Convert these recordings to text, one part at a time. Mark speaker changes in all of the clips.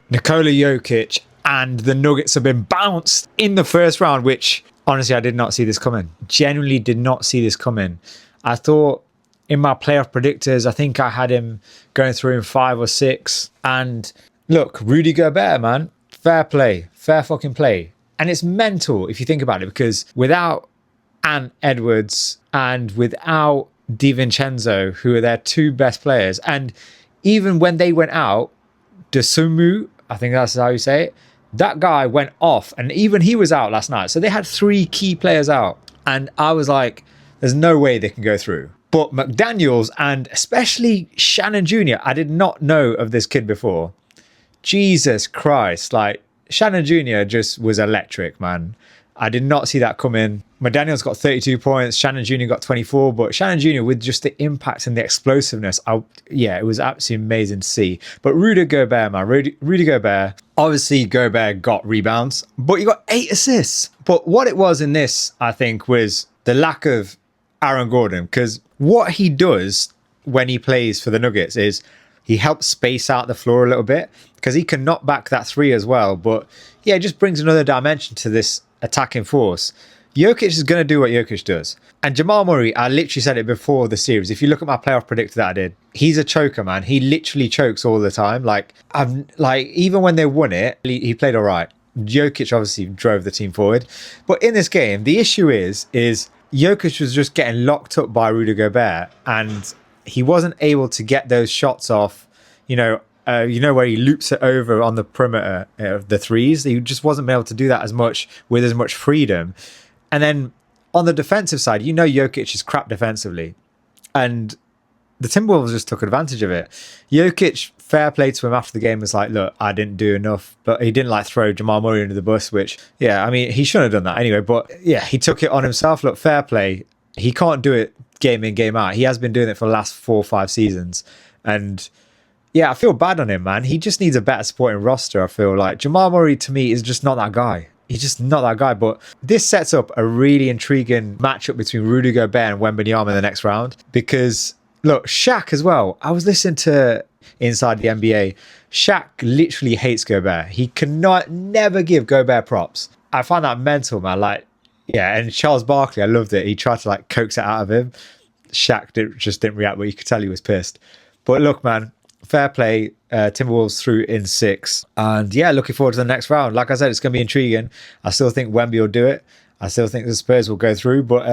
Speaker 1: Nikola Jokic and the Nuggets have been bounced in the first round, which honestly, I did not see this coming. Genuinely did not see this coming. I thought in my playoff predictors, I think I had him going through in 5 or 6. And look, Rudy Gobert, man, fair play, fair fucking play. And it's mental if you think about it, because without Ant Edwards and without DiVincenzo, who are their 2 best players, and even when they went out, Dosunmu, I think that's how you say it, that guy went off, and even he was out last night. So they had 3 key players out, and I was like, there's no way they can go through. But McDaniels, and especially Shannon Jr., I did not know of this kid before. Jesus Christ, like Shannon Jr. just was electric, man. I did not see that coming. McDaniels got 32 points. Shannon Jr. got 24. But Shannon Jr. with just the impact and the explosiveness, it was absolutely amazing to see. But Rudy Gobert, man. Rudy Gobert. Obviously, Gobert got rebounds, but he got 8 assists. But what it was in this, I think, was the lack of Aaron Gordon. Because what he does when he plays for the Nuggets is he helps space out the floor a little bit, because he can knock back that 3 as well. But yeah, it just brings another dimension to this attacking force. Jokic is going to do what Jokic does. And Jamal Murray, I literally said it before the series. If you look at my playoff predictor that I did, he's a choker, man. He literally chokes all the time. Even when they won it, he played all right. Jokic obviously drove the team forward. But in this game, the issue is Jokic was just getting locked up by Rudy Gobert, and he wasn't able to get those shots off, where he loops it over on the perimeter of the threes. He just wasn't able to do that with as much freedom. And then on the defensive side, Jokic is crap defensively. And the Timberwolves just took advantage of it. Jokic, fair play to him after the game, was like, look, I didn't do enough. But he didn't throw Jamal Murray under the bus, which, yeah, I mean, he shouldn't have done that anyway. But yeah, he took it on himself. Look, fair play. He can't do it game in, game out. He has been doing it for the last 4 or 5 seasons. And yeah, I feel bad on him, man. He just needs a better supporting roster, I feel like. Jamal Murray, to me, is just not that guy. He's just not that guy. But this sets up a really intriguing matchup between Rudy Gobert and Wembanyama in the next round. Because, look, Shaq as well. I was listening to Inside the NBA. Shaq literally hates Gobert. He cannot never give Gobert props. I find that mental, man. And Charles Barkley, I loved it. He tried to coax it out of him. Shaq just didn't react, but you could tell he was pissed. But look, man, fair play. Timberwolves through in 6. And yeah, looking forward to the next round. Like I said, it's going to be intriguing. I still think Wemby will do it. I still think the Spurs will go through. But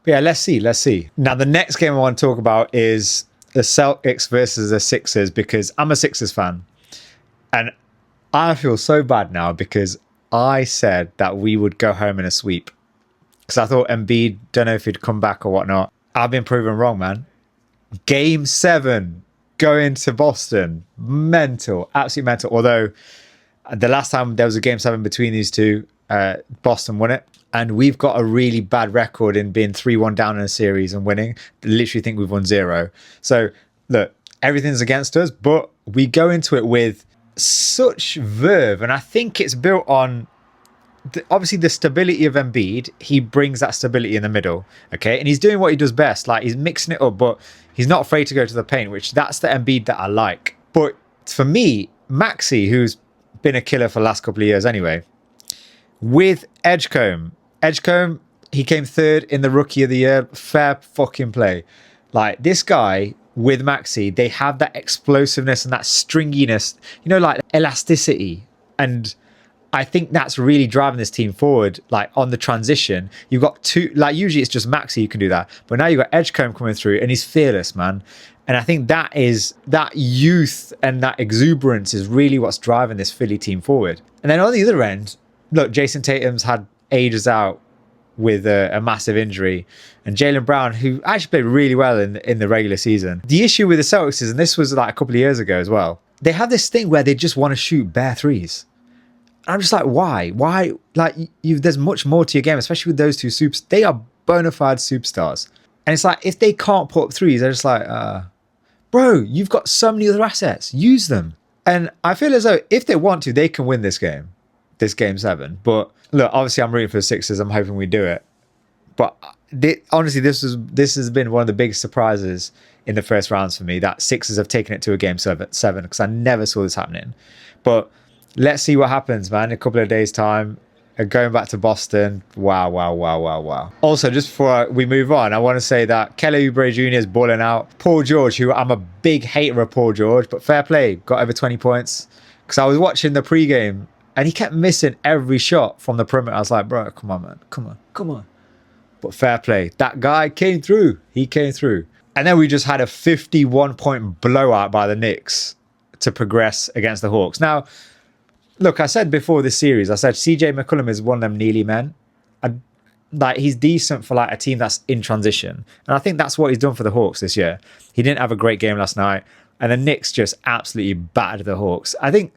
Speaker 1: yeah, let's see. Now, the next game I want to talk about is the Celtics versus the Sixers, because I'm a Sixers fan. And I feel so bad now because I said that we would go home in a sweep. Because I thought Embiid, don't know if he'd come back or whatnot. I've been proven wrong, man. Game 7. Going to Boston, mental, absolutely mental. Although the last time there was a game 7 between these two, Boston won it. And we've got a really bad record in being 3-1 down in a series and winning. Literally think we've won 0. So look, everything's against us, but we go into it with such verve. And I think it's built on obviously the stability of Embiid. He brings that stability in the middle. Okay. And he's doing what he does best. He's mixing it up, but he's not afraid to go to the paint, which that's the Embiid that I like. But for me, Maxey, who's been a killer for the last couple of years anyway, with Edgecombe, he came 3rd in the Rookie of the Year. Fair fucking play. This guy with Maxey, they have that explosiveness and that stringiness, elasticity. And I think that's really driving this team forward. On the transition, you've got 2, usually it's just Maxey who can do that. But now you've got Edgecombe coming through and he's fearless, man. And I think that youth and that exuberance is really what's driving this Philly team forward. And then on the other end, look, Jason Tatum's had ages out with a massive injury. And Jaylen Brown, who actually played really well in the regular season. The issue with the Celtics is, and this was a couple of years ago as well, they have this thing where they just want to shoot bare threes. I'm just why? Why? There's much more to your game, especially with those 2 supers. They are bona fide superstars. And it's if they can't put up threes, they're just bro, you've got so many other assets. Use them. And I feel as though if they want to, they can win this game 7. But look, obviously I'm rooting for the Sixers. I'm hoping we do it. But honestly, this has been one of the biggest surprises in the first rounds for me, that Sixers have taken it to a game 7, because I never saw this happening. But let's see what happens, man. In a couple of days' time, going back to Boston. Wow, wow, wow, wow, wow. Also, just before we move on, I want to say that Kelly Oubre Jr. is balling out. Paul George, who I'm a big hater of Paul George, but fair play, got over 20 points. Because I was watching the pregame and he kept missing every shot from the perimeter. I was like, bro, come on, man. Come on. But fair play. That guy came through. He came through. And then we just had a 51-point blowout by the Knicks to progress against the Hawks. Now, look, I said before this series, I said CJ McCollum is one of them Neely men. Like, he's decent for like a team that's in transition. And I think that's what he's done for the Hawks this year. He didn't have a great game last night. And the Knicks just absolutely battered the Hawks. I think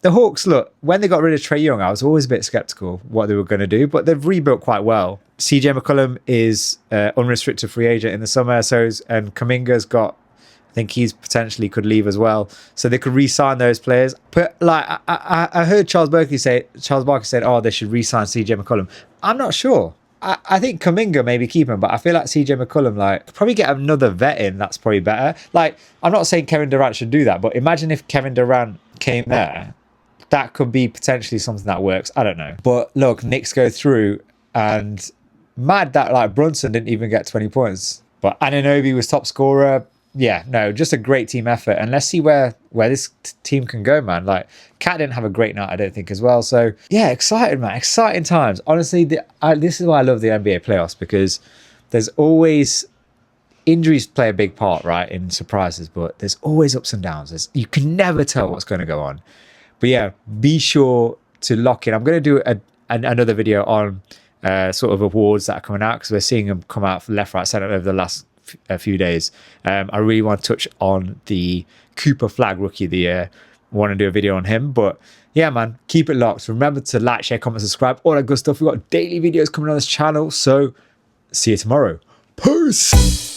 Speaker 1: the Hawks, look, when they got rid of Trae Young, I was always a bit skeptical what they were going to do, but they've rebuilt quite well. CJ McCollum is unrestricted free agent in the summer, and Kuminga's got, I think he's potentially could leave as well, so they could re-sign those players. But like I heard Charles Barkley said, oh, they should re-sign CJ McCollum. I'm not sure. I think Kuminga maybe keep him, but I feel like CJ McCollum, like, probably get another vet in. That's probably better. Like, I'm not saying Kevin Durant should do that, but imagine if Kevin Durant came there. That could be potentially something that works. I don't know. But look, Knicks go through, and mad that like Brunson didn't even get 20 points. But Anunoby was top scorer. Yeah, no, just a great team effort. And let's see where this team can go, man. Like, Cat didn't have a great night, I don't think, as well. So yeah, excited, man. Exciting times. Honestly, this is why I love the NBA playoffs, because there's always injuries play a big part, right, in surprises, but there's always ups and downs. You can never tell what's going to go on. But yeah, be sure to lock in. I'm going to do another video on sort of awards that are coming out, because we're seeing them come out left, right, centre over the last few days. I really want to touch on the Cooper Flag Rookie of the Year. I want to do a video on him. But yeah, man, keep it locked. Remember to like, share, comment, subscribe, all that good stuff. We've got daily videos coming on this channel. So see you tomorrow. Peace.